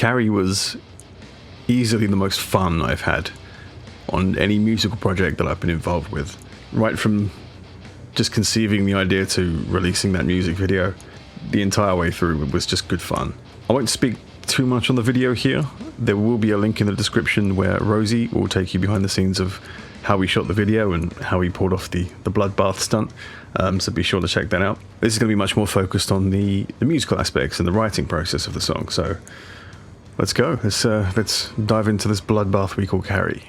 Carrie was easily the most fun I've had on any musical project that I've been involved with. Right from just conceiving the idea to releasing that music video, the entire way through it was just good fun. I won't speak too much on the video here. There will be a link in the description where Rosie will take you behind the scenes of how we shot the video and how we pulled off the bloodbath stunt, so be sure to check that out. This is going to be much more focused on the musical aspects and the writing process of the song, so let's go. Let's dive into this bloodbath we call Carrie.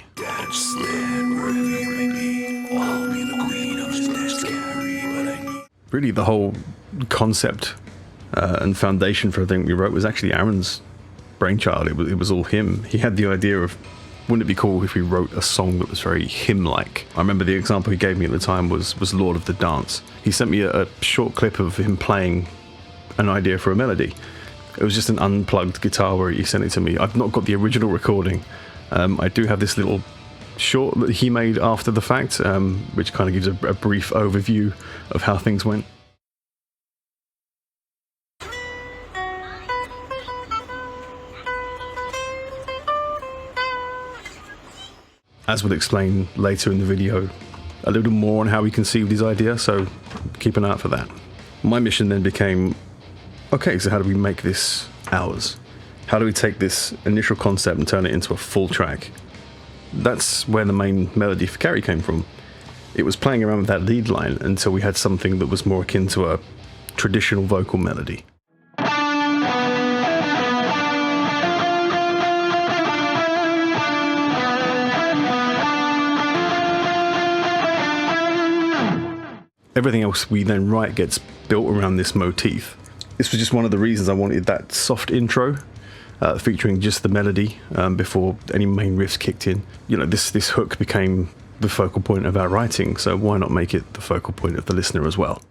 Really, the whole concept and foundation for everything we wrote was actually Aaron's brainchild. It was all him. He had the idea of, wouldn't it be cool if we wrote a song that was very hymn-like? I remember the example he gave me at the time was Lord of the Dance. He sent me a short clip of him playing an idea for a melody. It was just an unplugged guitar where he sent it to me. I've not got the original recording. I do have this little short that he made after the fact, which kind of gives a brief overview of how things went. As we'll explain later in the video, a little more on how we conceived his idea, so keep an eye out for that. My mission then became, okay, so how do we make this ours? How do we take this initial concept and turn it into a full track? That's where the main melody for Carrie came from. It was playing around with that lead line until we had something that was more akin to a traditional vocal melody. Everything else we then write gets built around this motif. This was just one of the reasons I wanted that soft intro, featuring just the melody before any main riffs kicked in. You know, this hook became the focal point of our writing, so why not make it the focal point of the listener as well?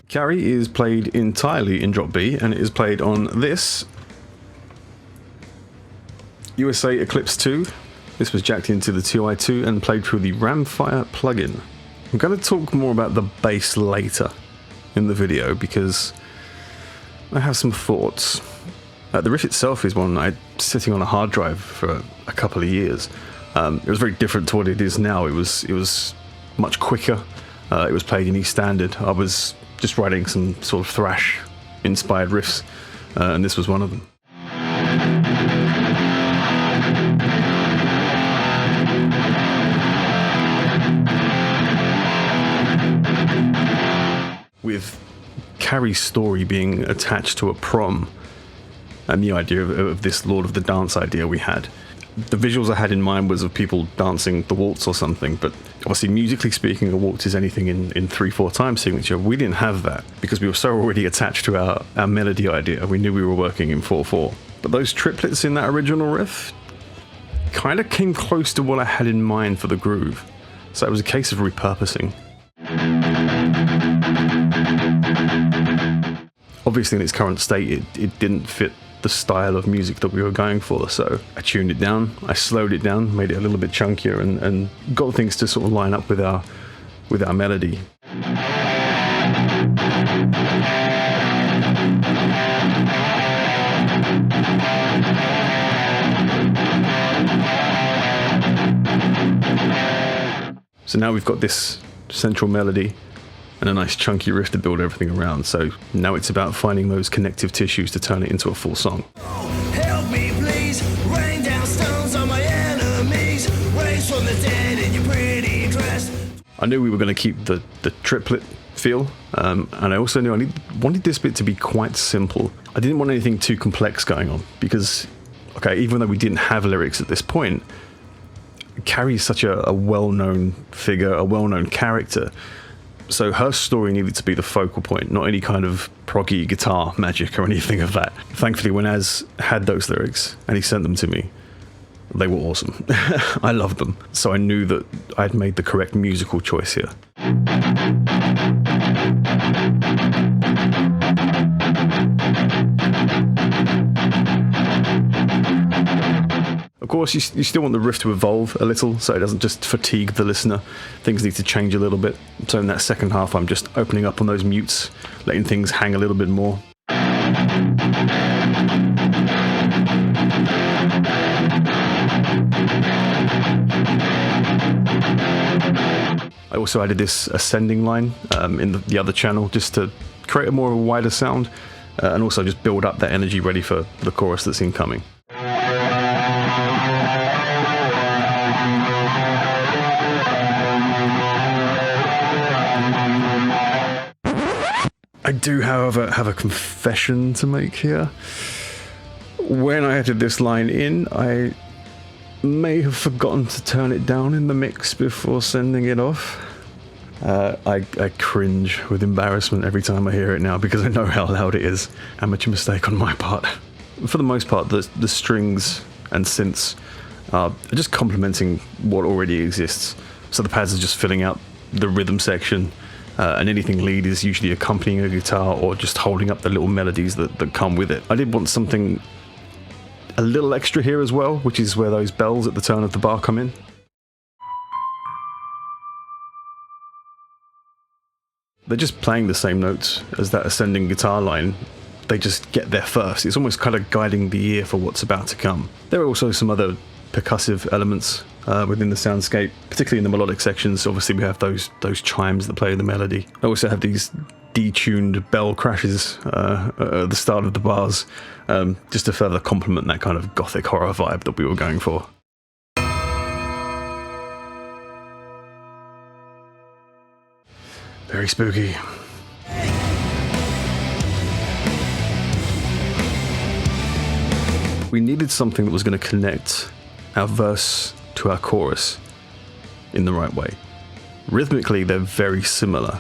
Carrie is played entirely in drop B, and it is played on this USA Eclipse 2. This was jacked into the 2i2 and played through the Ramfire plugin. I'm going to talk more about the bass later in the video because I have some thoughts. The riff itself is one I sitting on a hard drive for a couple of years. It was very different to what it is now. It was much quicker. It was played in E standard. I was just writing some sort of thrash inspired riffs, and this was one of them. With Carrie's story being attached to a prom and the idea of this Lord of the Dance idea we had, the visuals I had in mind was of people dancing the waltz or something, but obviously musically speaking a waltz is anything in 3/4 time signature. We didn't have that because we were so already attached to our melody idea. We knew we were working in 4/4. But those triplets in that original riff kind of came close to what I had in mind for the groove, so it was a case of repurposing. Obviously in its current state it didn't fit the style of music that we were going for, so I tuned it down, I slowed it down, made it a little bit chunkier and got things to sort of line up with our melody. So now we've got this central melody and a nice chunky riff to build everything around. So now it's about finding those connective tissues to turn it into a full song. Help me please, rain down stones on my enemies, raise from the dead in your pretty dress. I knew we were going to keep the triplet feel, and I also knew I wanted this bit to be quite simple. I didn't want anything too complex going on because, okay, even though we didn't have lyrics at this point, Carrie's such a well-known figure, a well-known character. So her story needed to be the focal point, not any kind of proggy guitar magic or anything of that. Thankfully, when Az had those lyrics and he sent them to me, they were awesome. I loved them. So I knew that I'd made the correct musical choice here. Of course, you still want the riff to evolve a little so it doesn't just fatigue the listener. Things need to change a little bit. So in that second half, I'm just opening up on those mutes, letting things hang a little bit more. I also added this ascending line in the other channel just to create a more wider sound and also just build up that energy ready for the chorus that's incoming. I do, however, have a confession to make here. When I added this line in, I may have forgotten to turn it down in the mix before sending it off. I cringe with embarrassment every time I hear it now because I know how loud it is. Amateur mistake on my part. For the most part, the strings and synths are just complementing what already exists. So the pads are just filling out the rhythm section, and anything lead is usually accompanying a guitar or just holding up the little melodies that come with it. I did want something a little extra here as well, which is where those bells at the turn of the bar come in. They're just playing the same notes as that ascending guitar line. They just get there first. It's almost kind of guiding the ear for what's about to come. There are also some other percussive elements within the soundscape, particularly in the melodic sections. Obviously we have those chimes that play the melody. I also have these detuned bell crashes at the start of the bars, just to further complement that kind of gothic horror vibe that we were going for. Very spooky. We needed something that was going to connect our verse to our chorus in the right way. Rhythmically, they're very similar.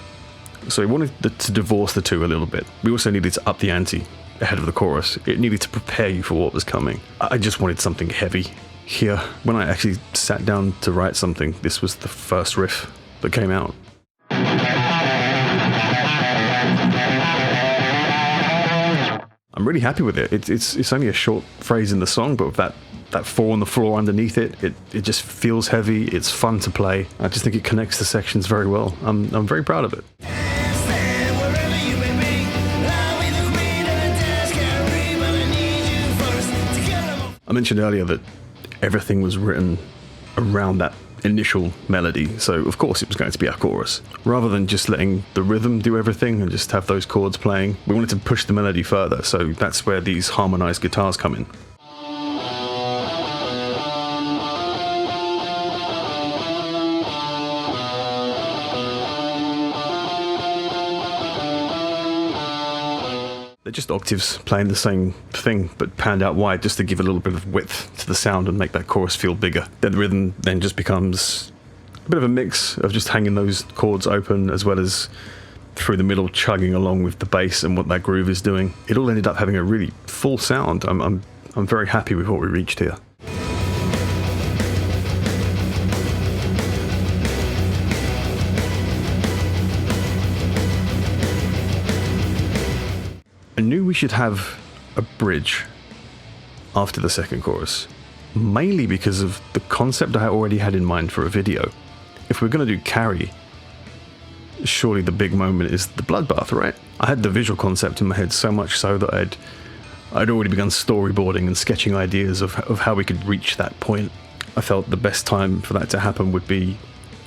So we wanted to divorce the two a little bit. We also needed to up the ante ahead of the chorus. It needed to prepare you for what was coming. I just wanted something heavy here. When I actually sat down to write something, this was the first riff that came out. I'm really happy with it. It's only a short phrase in the song, but with that 4 on the floor underneath it just feels heavy. It's fun to play. I just think it connects the sections very well. I'm very proud of it. I mentioned earlier that everything was written around that initial melody, so of course it was going to be our chorus. Rather than just letting the rhythm do everything and just have those chords playing, we wanted to push the melody further, so that's where these harmonized guitars come in. They're just octaves playing the same thing, but panned out wide just to give a little bit of width to the sound and make that chorus feel bigger. Then the rhythm then just becomes a bit of a mix of just hanging those chords open as well as through the middle chugging along with the bass and what that groove is doing. It all ended up having a really full sound. I'm very happy with what we reached here. I knew we should have a bridge after the second chorus, mainly because of the concept I already had in mind for a video. If we're going to do Carrie, surely the big moment is the bloodbath, right? I had the visual concept in my head so much so that I'd already begun storyboarding and sketching ideas of how we could reach that point. I felt the best time for that to happen would be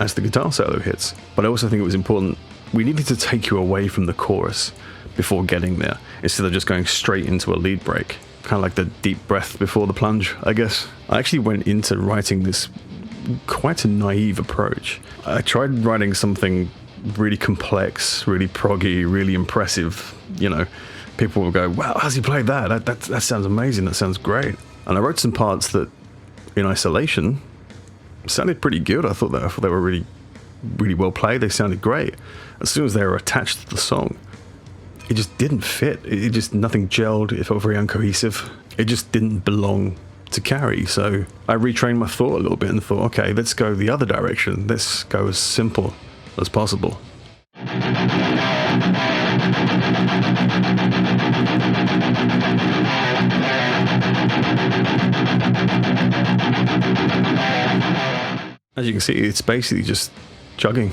as the guitar solo hits. But I also think it was important, we needed to take you away from the chorus before getting there, instead of just going straight into a lead break. Kind of like the deep breath before the plunge, I guess. I actually went into writing this quite a naive approach. I tried writing something really complex, really proggy, really impressive. You know, people will go, wow, how's he played that? That sounds amazing, that sounds great. And I wrote some parts that, in isolation, sounded pretty good. I thought they were really, really well played. They sounded great. As soon as they were attached to the song, it just didn't fit. It just, nothing gelled. It felt very uncohesive. It just didn't belong to Carrie. So I retrained my thought a little bit and thought, okay, let's go the other direction. Let's go as simple as possible. As you can see, it's basically just chugging.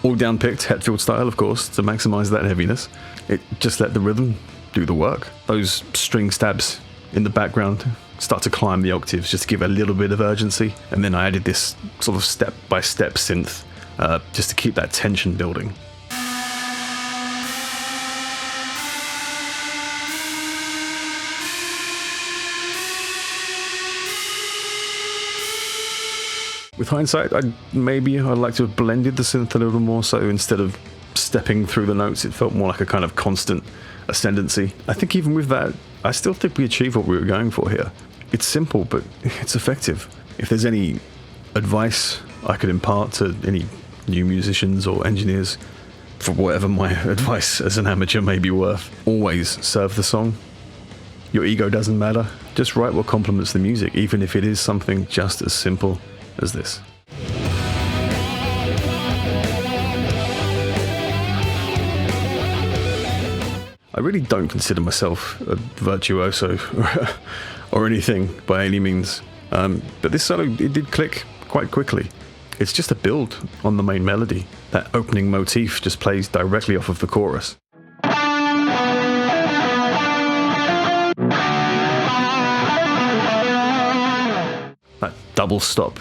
All down-picked, Hetfield style, of course, to maximise that heaviness. It just let the rhythm do the work. Those string stabs in the background start to climb the octaves just to give a little bit of urgency. And then I added this sort of step-by-step synth just to keep that tension building. With hindsight, I'd like to have blended the synth a little more, so instead of stepping through the notes, it felt more like a kind of constant ascendancy. I think even with that, I still think we achieved what we were going for here. It's simple, but it's effective. If there's any advice I could impart to any new musicians or engineers, for whatever my advice as an amateur may be worth, always serve the song. Your ego doesn't matter. Just write what complements the music, even if it is something just as simple as this. I really don't consider myself a virtuoso or anything by any means, but this solo, it did click quite quickly. It's just a build on the main melody. That opening motif just plays directly off of the chorus. That double stop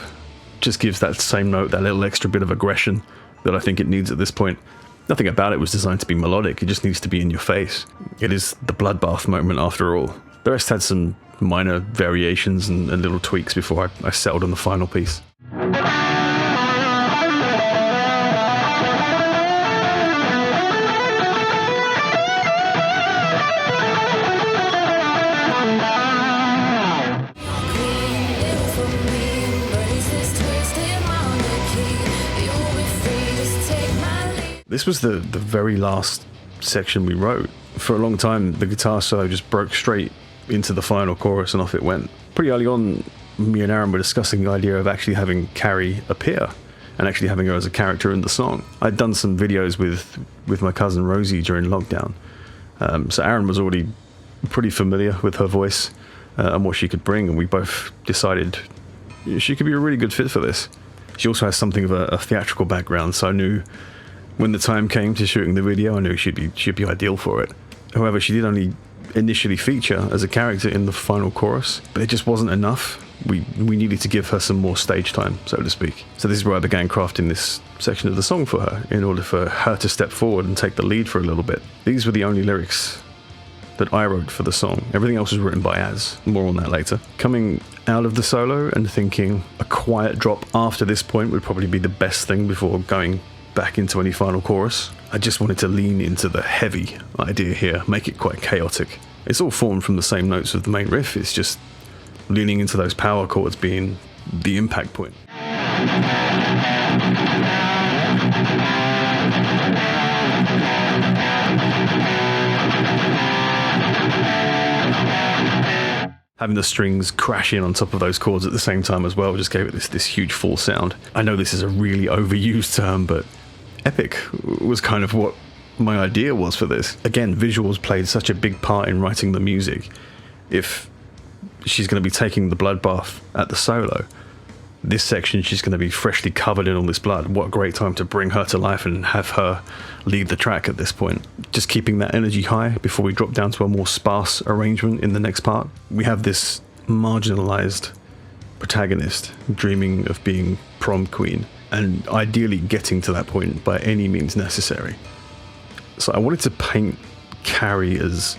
just gives that same note that little extra bit of aggression that I think it needs at this point. Nothing about it was designed to be melodic, it just needs to be in your face. It is the bloodbath moment after all. The rest had some minor variations and little tweaks before I settled on the final piece. This was the very last section we wrote. For a long time, the guitar solo just broke straight into the final chorus and off it went. Pretty early on, me and Aaron were discussing the idea of actually having Carrie appear and actually having her as a character in the song. I'd done some videos with my cousin Rosie during lockdown. So Aaron was already pretty familiar with her voice and what she could bring, and we both decided she could be a really good fit for this. She also has something of a theatrical background, so I knew when the time came to shooting the video, I knew she'd be ideal for it. However, she did only initially feature as a character in the final chorus, but it just wasn't enough. We needed to give her some more stage time, so to speak. So this is where I began crafting this section of the song for her, in order for her to step forward and take the lead for a little bit. These were the only lyrics that I wrote for the song. Everything else was written by Az. More on that later. Coming out of the solo and thinking a quiet drop after this point would probably be the best thing before going back into any final chorus. I just wanted to lean into the heavy idea here, make it quite chaotic. It's all formed from the same notes of the main riff, it's just leaning into those power chords being the impact point. Having the strings crash in on top of those chords at the same time as well just gave it this huge full sound. I know this is a really overused term, but epic was kind of what my idea was for this. Again, visuals played such a big part in writing the music. If she's going to be taking the bloodbath at the solo, this section she's going to be freshly covered in all this blood. What a great time to bring her to life and have her lead the track at this point. Just keeping that energy high before we drop down to a more sparse arrangement in the next part. We have this marginalized protagonist dreaming of being prom queen, and ideally getting to that point by any means necessary. So I wanted to paint Carrie as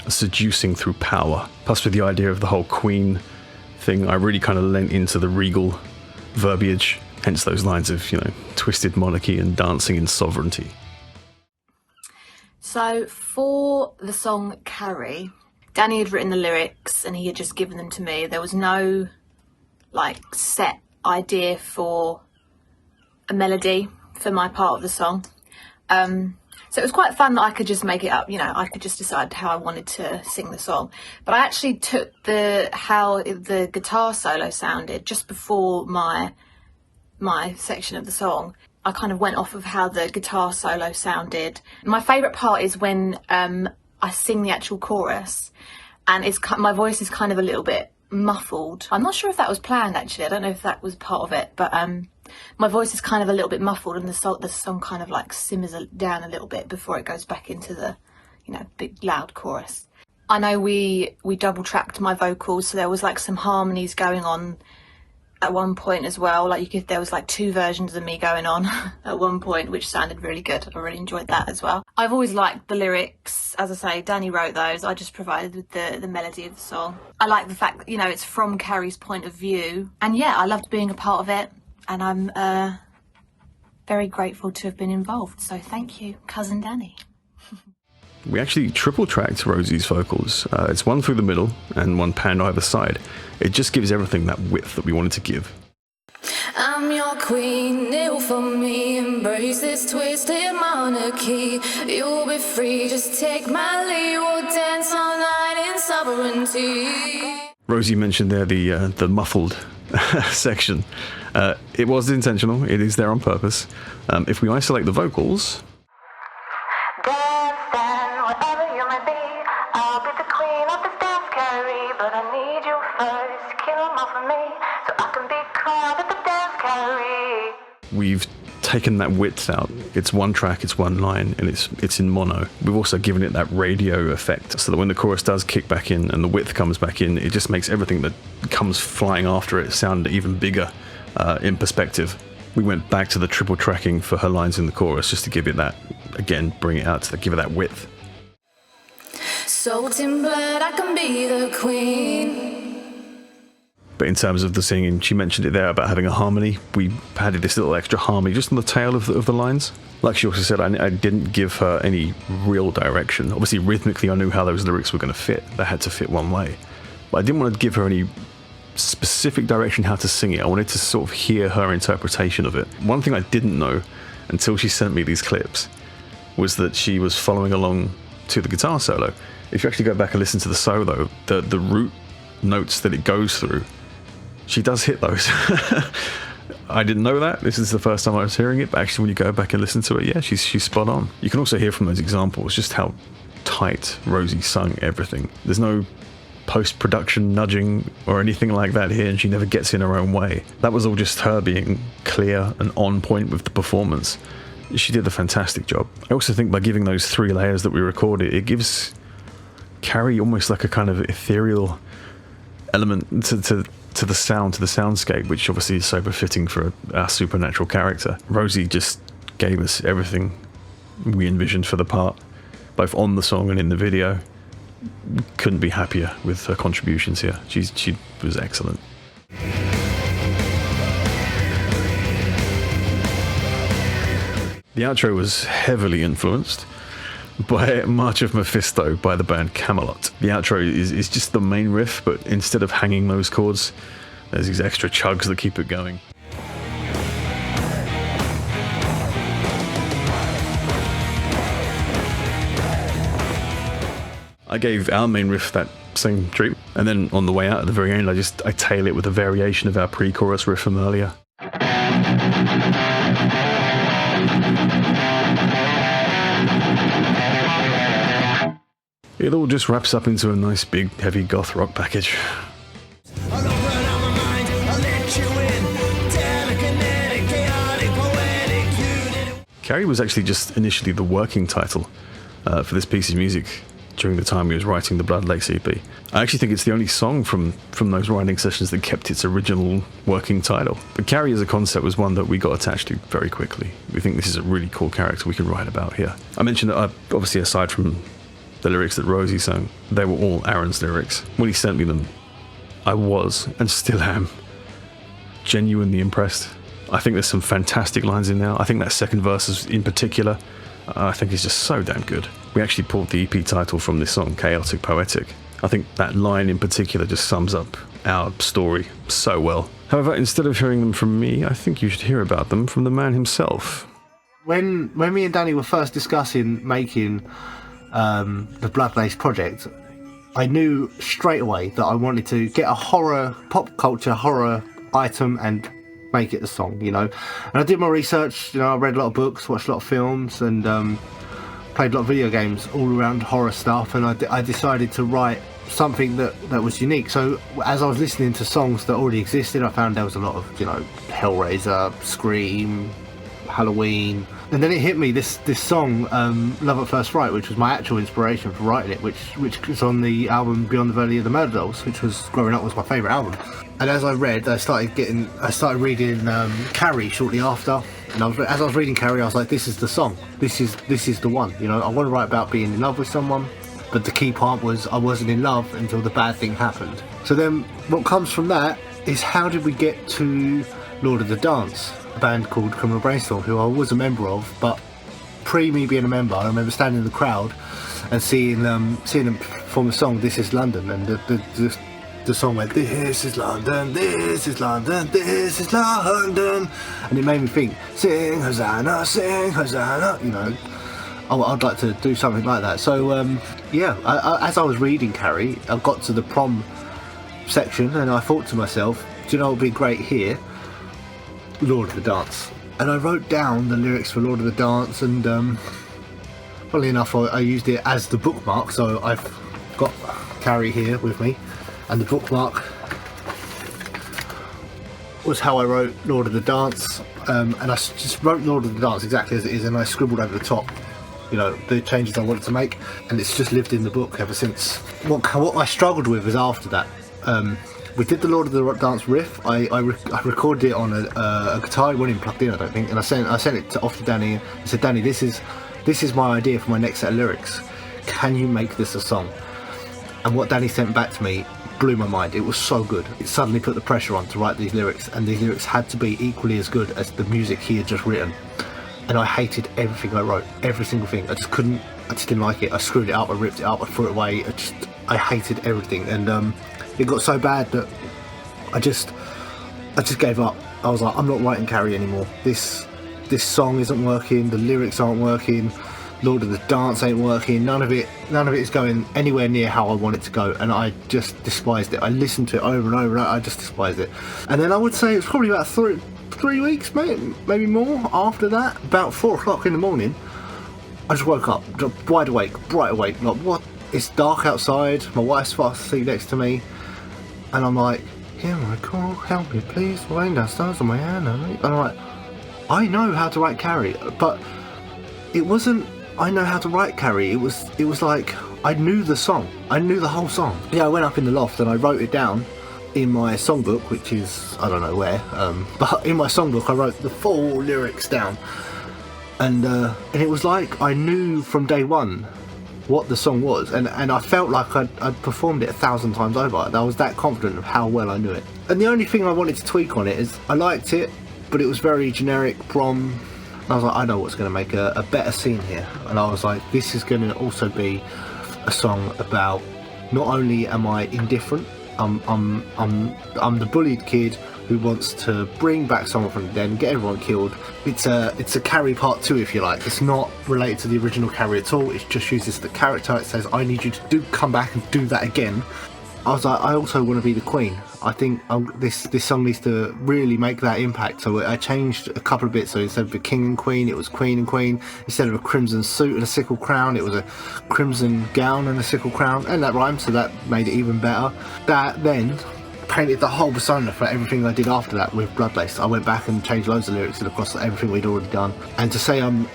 seducing through power. Plus with the idea of the whole queen thing, I really kind of lent into the regal verbiage, hence those lines of, twisted monarchy and dancing in sovereignty. So for the song Carrie, Danny had written the lyrics and he had just given them to me. There was no set idea for a melody for my part of the song. So it was quite fun that I could just make it up, I could just decide how I wanted to sing the song. But I actually took how the guitar solo sounded just before my section of the song. I kind of went off of how the guitar solo sounded. My favourite part is when I sing the actual chorus, and my voice is kind of a little bit muffled. I'm not sure if that was planned, actually. I don't know if that was part of it, but my voice is kind of a little bit muffled, and the song kind of like simmers down a little bit before it goes back into the, you know, big loud chorus. I know we double tracked my vocals, so there was like some harmonies going on at one point as well. Like there was like 2 versions of me going on at one point, which sounded really good. I really enjoyed that as well. I've always liked the lyrics. As I say, Danny wrote those. I just provided with the melody of the song. I like the fact that, you know, it's from Carrie's point of view. And yeah, I loved being a part of it. And I'm very grateful to have been involved. So thank you, Cousin Danny. We actually triple tracked Rosie's vocals. It's one through the middle and one panned either side. It just gives everything that width that we wanted to give. I'm your queen, kneel for me, embrace this twisted monarchy. You'll be free, just take my lead, we'll dance all night in sovereignty. Rosie mentioned there the muffled section. It was intentional, it is there on purpose. If we isolate the vocals... Wherever you might be, I'll be the queen of this dance, Carrie. But I need you first, kill 'em off for me, so I can be crowned at the dance, Carrie. We've taken that width out. It's one track, it's one line, and it's in mono. We've also given it that radio effect, so that when the chorus does kick back in and the width comes back in, it just makes everything that comes flying after it sound even bigger in perspective. We went back to the triple tracking for her lines in the chorus just to give it that, again, bring it out, to give it that width. Soaked in blood, I can be the queen. But in terms of the singing, she mentioned it there about having a harmony. We added this little extra harmony just on the tail of the lines. Like she also said, I didn't give her any real direction. Obviously, rhythmically, I knew how those lyrics were going to fit. They had to fit one way. But I didn't want to give her any specific direction how to sing it. I wanted to sort of hear her interpretation of it. One thing I didn't know until she sent me these clips was that she was following along to the guitar solo. If you actually go back and listen to the solo, the root notes that it goes through, she does hit those. I didn't know that. This is the first time I was hearing it, but actually when you go back and listen to it, yeah, she's spot on. You can also hear from those examples just how tight Rosie sung everything. There's no post-production nudging or anything like that here, and she never gets in her own way. That was all just her being clear and on point with the performance. She did a fantastic job. I also think by giving those 3 layers that we recorded, it gives Carrie almost like a kind of ethereal element to the sound, to the soundscape, which obviously is so befitting for our supernatural character. Rosie just gave us everything we envisioned for the part, both on the song and in the video. Couldn't be happier with her contributions here. She was excellent. The outro was heavily influenced by March of Mephisto by the band Camelot. The outro is just the main riff, but instead of hanging those chords, there's these extra chugs that keep it going. I gave our main riff that same treatment, and then on the way out at the very end, I tail it with a variation of our pre-chorus riff from earlier. It all just wraps up into a nice big heavy goth rock package. Carrie was actually just initially the working title for this piece of music during the time he was writing the Bloodlace EP. I actually think it's the only song from those writing sessions that kept its original working title. But Carrie as a concept was one that we got attached to very quickly. We think this is a really cool character we can write about here. I mentioned that obviously aside from the lyrics that Rosie sang, they were all Aaron's lyrics. When he sent me them, I was, and still am, genuinely impressed. I think there's some fantastic lines in there. I think that second verse in particular, I think is just so damn good. We actually pulled the EP title from this song, Chaotic Poetic. I think that line in particular just sums up our story so well. However, instead of hearing them from me, I think you should hear about them from the man himself. When me and Danny were first discussing making the Bloodlace project, I knew straight away that I wanted to get a horror, pop culture horror item and make it a song, you know. And I did my research, you know, I read a lot of books, watched a lot of films, and played a lot of video games all around horror stuff, and I decided to write something that was unique. So as I was listening to songs that already existed, I found there was a lot of, Hellraiser, Scream, Halloween, and then it hit me, this song, Love at First Fright, which was my actual inspiration for writing it, which was on the album Beyond the Valley of the Murder Dolls, which was, growing up, was my favourite album. And as I read, I started reading Carrie shortly after, and as I was reading Carrie, I was like, this is the song, this is the one. I want to write about being in love with someone, but the key part was I wasn't in love until the bad thing happened. So then what comes from that is, how did we get to Lord of the Dance, a band called Criminal Brainstorm, who I was a member of, but pre me being a member, I remember standing in the crowd and seeing them perform a song, This Is London, and the song went, this is London, this is London, this is London, and it made me think, sing Hosanna, I'd like to do something like that. So as I was reading Carrie, I got to the prom section and I thought to myself, do you know what would be great here? Lord of the Dance. And I wrote down the lyrics for Lord of the Dance, and funnily enough, I used it as the bookmark. So I've got Carrie here with me, and the bookmark was how I wrote Lord of the Dance, and I just wrote Lord of the Dance exactly as it is, and I scribbled over the top the changes I wanted to make, and it's just lived in the book ever since. What I struggled with was after that. We did the Lord of the Dance riff. I recorded it on a guitar. It wasn't even plugged in, I don't think, and I sent it off to Danny and said, Danny, this is my idea for my next set of lyrics. Can you make this a song? And what Danny sent back to me blew my mind. It was so good. It suddenly put the pressure on to write these lyrics, and these lyrics had to be equally as good as the music he had just written. And I hated everything I wrote, every single thing. I just didn't like it. I screwed it up, I ripped it up, I threw it away. I hated everything, and it got so bad that I just gave up. I was like, I'm not writing Carrie anymore. This song isn't working, the lyrics aren't working, Lord of the Dance ain't working, none of it is going anywhere near how I want it to go, and I just despised it. I listened to it over and over and over, I just despised it. And then I would say it was probably about 3 weeks, maybe more after that, about 4 o'clock in the morning, I just woke up, wide awake, bright awake, like, what? It's dark outside, my wife's fast asleep next to me, and I'm like, hear my call, help me please, rain down stars on my hand, and I'm like, I know how to write Carrie, but it wasn't, I know how to write Carrie, it was like, I knew the song, I knew the whole song. Yeah, I went up in the loft and I wrote it down in my songbook, which is, I don't know where, but in my songbook I wrote the full lyrics down, and it was like I knew from day one what the song was, and I felt like I'd performed it 1,000 times over. I was that confident of how well I knew it. And the only thing I wanted to tweak on it is, I liked it, but it was very generic prom. I was like, I know what's going to make a better scene here, and I was like, this is going to also be a song about, not only am I indifferent, I'm the bullied kid who wants to bring back someone from the dead and get everyone killed. It's a Carrie part 2, if you like. It's not related to the original Carrie at all. It just uses the character. It says, I need you to come back and do that again. I was like, I also want to be the queen. I think this song needs to really make that impact. So I changed a couple of bits. So instead of the king and queen, it was queen and queen. Instead of a crimson suit and a sickle crown, it was a crimson gown and a sickle crown. And that rhymed, so that made it even better. That then painted the whole persona for everything I did after that with Bloodlace. I went back and changed loads of lyrics across everything we'd already done. And to say I'm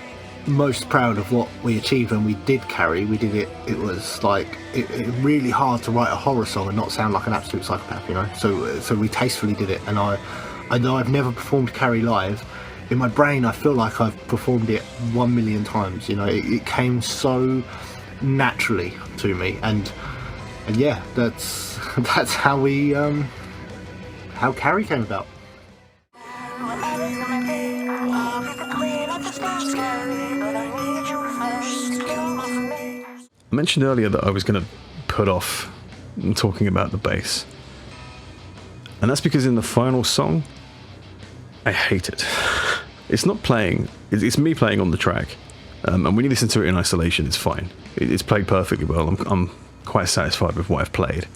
most proud of what we achieved when we did Carrie, we did it, it was like, it really hard to write a horror song and not sound like an absolute psychopath, so we tastefully did it. And I know I've never performed Carrie live. In my brain I feel like I've performed it 1 million times, it came so naturally to me, and yeah, that's how we how Carrie came about. I mentioned earlier that I was going to put off talking about the bass, and that's because in the final song I hate it. It's not playing, it's me playing on the track, and when you listen to it in isolation it's fine, it's played perfectly well. I'm quite satisfied with what I've played.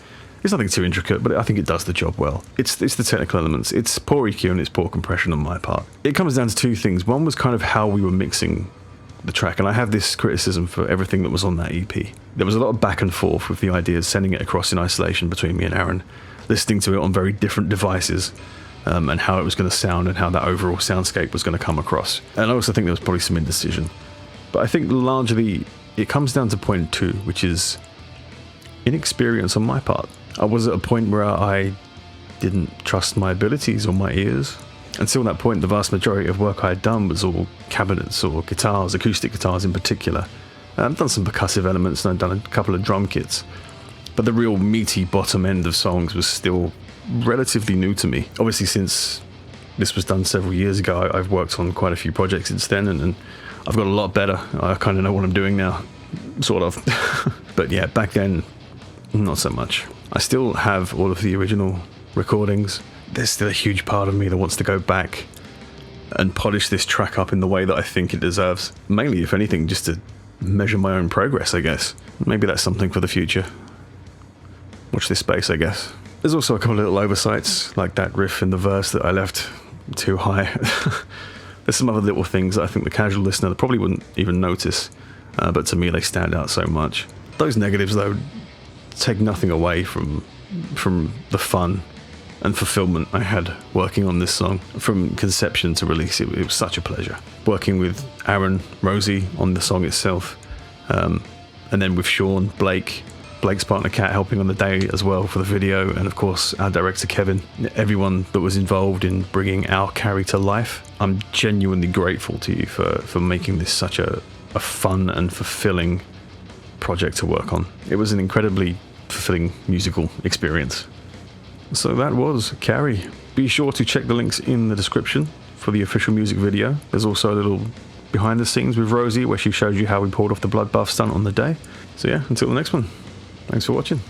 It's nothing too intricate, but I think it does the job well. It's the technical elements, it's poor EQ and it's poor compression on my part. It comes down to two things. One was kind of how we were mixing the track, and I have this criticism for everything that was on that EP. There was a lot of back and forth with the ideas, sending it across in isolation between me and Aaron, listening to it on very different devices, and how it was going to sound and how that overall soundscape was going to come across. And I also think there was probably some indecision. But I think largely it comes down to point 2, which is inexperience on my part. I was at a point where I didn't trust my abilities or my ears. Until that point, the vast majority of work I had done was all cabinets or guitars, acoustic guitars in particular. I've done some percussive elements and I've done a couple of drum kits. But the real meaty bottom end of songs was still relatively new to me. Obviously, since this was done several years ago, I've worked on quite a few projects since then, and I've got a lot better. I kind of know what I'm doing now, sort of. But yeah, back then, not so much. I still have all of the original recordings. There's still a huge part of me that wants to go back and polish this track up in the way that I think it deserves. Mainly, if anything, just to measure my own progress, I guess. Maybe that's something for the future. Watch this space, I guess. There's also a couple of little oversights, like that riff in the verse that I left too high. There's some other little things that I think the casual listener probably wouldn't even notice, but to me they stand out so much. Those negatives, though, take nothing away from the fun and fulfillment I had working on this song. From conception to release, it was such a pleasure. Working with Aaron, Rosie on the song itself, and then with Sean, Blake's partner Kat helping on the day as well for the video, and of course our director Kevin, everyone that was involved in bringing our Carrie to life. I'm genuinely grateful to you for making this such a fun and fulfilling project to work on. It was an incredibly fulfilling musical experience. So that was Carrie. Be sure to check the links in the description for the official music video. There's also a little behind the scenes with Rosie where she showed you how we pulled off the bloodbath stunt on the day. So yeah, until the next one. Thanks for watching.